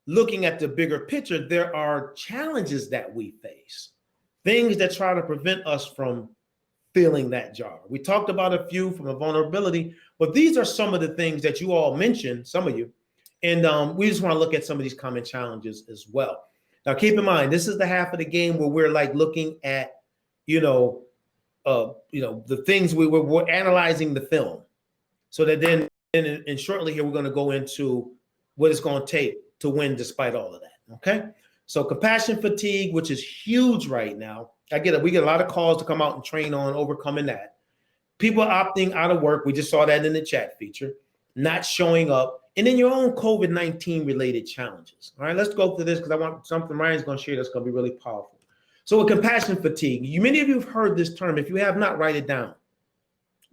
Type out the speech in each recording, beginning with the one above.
looking at the bigger picture, there are challenges that we face, things that try to prevent us from feeling that jar. We talked about a few from a vulnerability, but these are some of the things that you all mentioned, some of you, and we just want to look at some of these common challenges as well. Now, keep in mind, this is the half of the game where we're like looking at, the things we're analyzing the film, so that then and shortly here we're going to go into what it's going to take to win despite all of that. Okay, so compassion fatigue, which is huge right now. We get a lot of calls to come out and train on overcoming that. People opting out of work. We just saw that in the chat feature, not showing up, and then your own COVID-19 related challenges. All right, let's go through this because I want something Ryan's going to share that's going to be really powerful. So with compassion fatigue, many of you have heard this term. If you have not, write it down,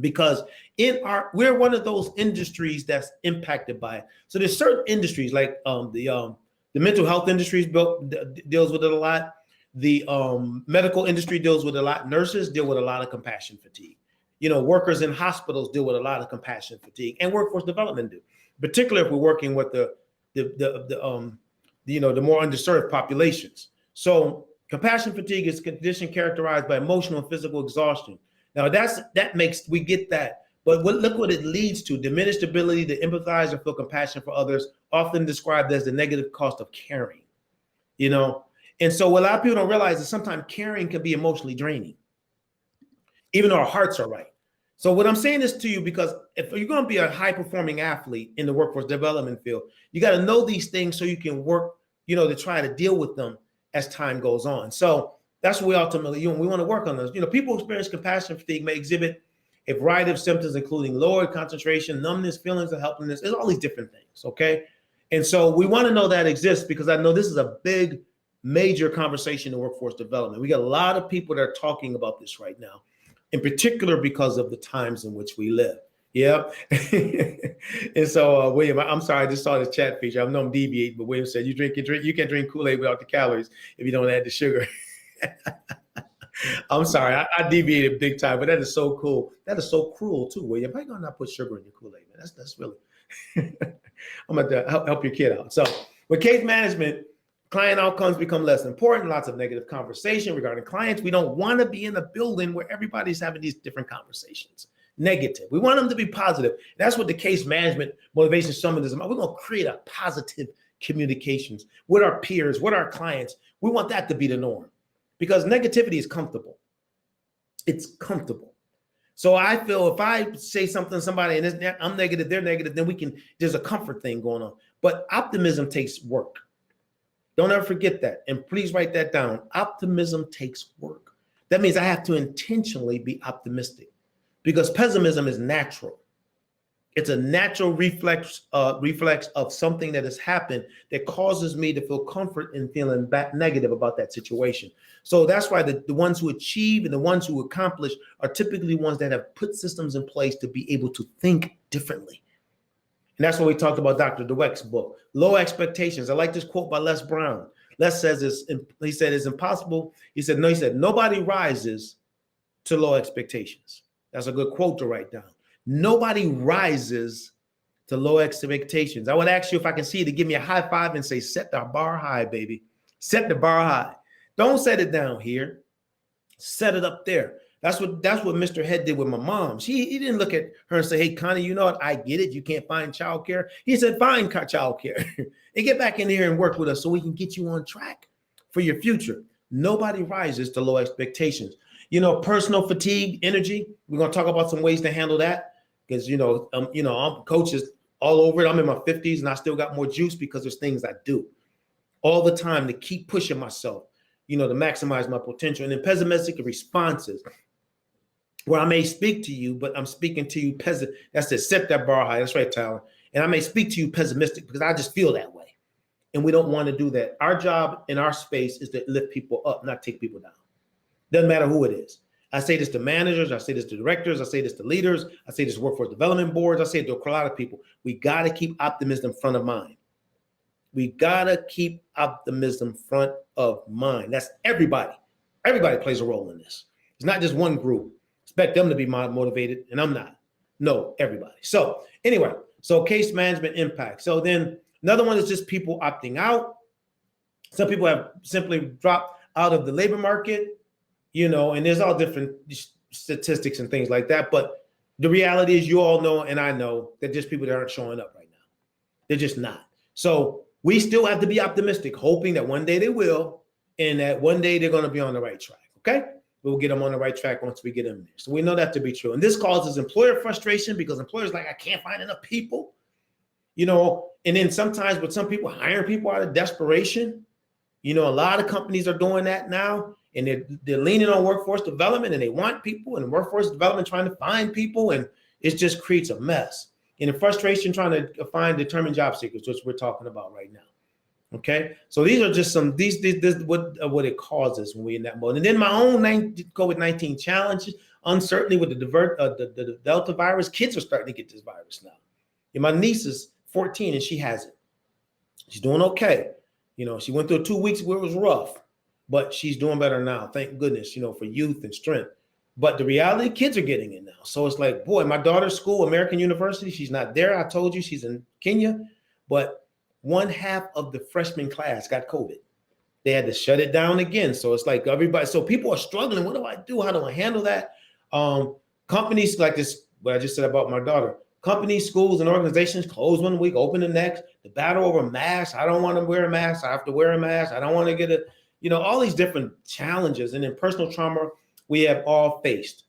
because we're one of those industries that's impacted by it. So there's certain industries like the mental health industry deals with it a lot. The medical industry deals with a lot. Nurses deal with a lot of compassion fatigue. Workers in hospitals deal with a lot of compassion fatigue, and workforce development do, particularly if we're working with the more underserved populations. So compassion fatigue is a condition characterized by emotional and physical exhaustion. Now we get that, but look what it leads to: diminished ability to empathize or feel compassion for others, often described as the negative cost of caring. And so what a lot of people don't realize is sometimes caring can be emotionally draining, even though our hearts are right. So what I'm saying this to you, because if you're going to be a high performing athlete in the workforce development field, you got to know these things so you can work, to try to deal with them as time goes on. So that's what we ultimately, we want to work on those. People who experience compassion fatigue may exhibit a variety of symptoms, including lowered concentration, numbness, feelings of helplessness. There's all these different things. Okay. And so we want to know that exists, because I know this is a big, major conversation in workforce development. We got a lot of people that are talking about this right now, in particular because of the times in which we live. Yeah. And so, William, I'm sorry, I just saw the chat feature. I know I'm deviating, but William said, you can drink Kool-Aid without the calories if you don't add the sugar. I'm sorry, I deviated big time, but that is so cool. That is so cruel too, William. Why are you gonna not put sugar in your Kool-Aid, man? That's really, I'm going to help your kid out. So with case management, client outcomes become less important. Lots of negative conversation regarding clients. We don't want to be in a building where everybody's having these different conversations. Negative. We want them to be positive. That's what the case management motivation summit is about. We're going to create a positive communications with our peers, with our clients. We want that to be the norm, because negativity is comfortable. It's comfortable. So I feel if I say something to somebody and I'm negative, they're negative, then there's a comfort thing going on. But optimism takes work. Don't ever forget that. And please write that down. Optimism takes work. That means I have to intentionally be optimistic, because pessimism is natural. It's a natural reflex of something that has happened that causes me to feel comfort in feeling negative about that situation. So that's why the ones who achieve and the ones who accomplish are typically ones that have put systems in place to be able to think differently. And that's what we talked about Dr. Dweck's book, Low Expectations. I like this quote by Les Brown. Les says he said it's impossible. He said, nobody rises to low expectations. That's a good quote to write down. Nobody rises to low expectations. I would ask you if I can see you to give me a high five and say, set the bar high, baby. Set the bar high. Don't set it down here. Set it up there. That's what Mr. Head did with my mom. He didn't look at her and say, hey, Connie, you know what? I get it. You can't find childcare. He said, find childcare and get back in here and work with us so we can get you on track for your future. Nobody rises to low expectations. Personal fatigue, energy. We're going to talk about some ways to handle that, because, I'm coaches all over it. I'm in my 50s and I still got more juice because there's things I do all the time to keep pushing myself, to maximize my potential. And then pessimistic responses, where I may speak to you, but I'm speaking to you That's it. Set that bar high. That's right, Tyler. And I may speak to you pessimistic because I just feel that way. And we don't want to do that. Our job in our space is to lift people up, not take people down. Doesn't matter who it is. I say this to managers. I say this to directors. I say this to leaders. I say this to workforce development boards. I say it to a lot of people. We got to keep optimism front of mind. We got to keep optimism front of mind. That's everybody. Everybody plays a role in this. It's not just one group. Expect them to be motivated, and I'm not. No, everybody. So anyway, case management impact. So then Another one is just people opting out. Some people have simply dropped out of the labor market, and there's all different statistics and things like that. But the reality is, you all know, and I know, that there's people that aren't showing up right now. They're just not. So we still have to be optimistic, hoping that one day they will, and that one day they're going to be on the right track. Okay? We'll get them on the right track once we get them there. So we know that to be true. And this causes employer frustration because employers like, I can't find enough people, and then sometimes with some people hiring people out of desperation. A lot of companies are doing that now, and they're leaning on workforce development, and they want people, and workforce development trying to find people, and it just creates a mess. And the frustration trying to find determined job seekers, which we're talking about right now. Okay, so these are just some this what it causes when we're in that mode. And then my own COVID-19 challenges, uncertainty with the Delta virus. Kids are starting to get this virus now. And my niece is 14 and she has it. She's doing okay. She went through 2 weeks where it was rough, but she's doing better now. Thank goodness, for youth and strength. But the reality, kids are getting it now. So it's like, boy, my daughter's school, American University, she's not there. I told you she's in Kenya, but 1/2 of the freshman class got COVID. They had to shut it down again. So it's like everybody, so people are struggling. What do I do? How do I handle that? Companies like this, what I just said about my daughter, companies, schools, and organizations close one week, open the next. The battle over masks. I don't want to wear a mask. I have to wear a mask. I don't want to get all these different challenges. And then personal trauma we have all faced.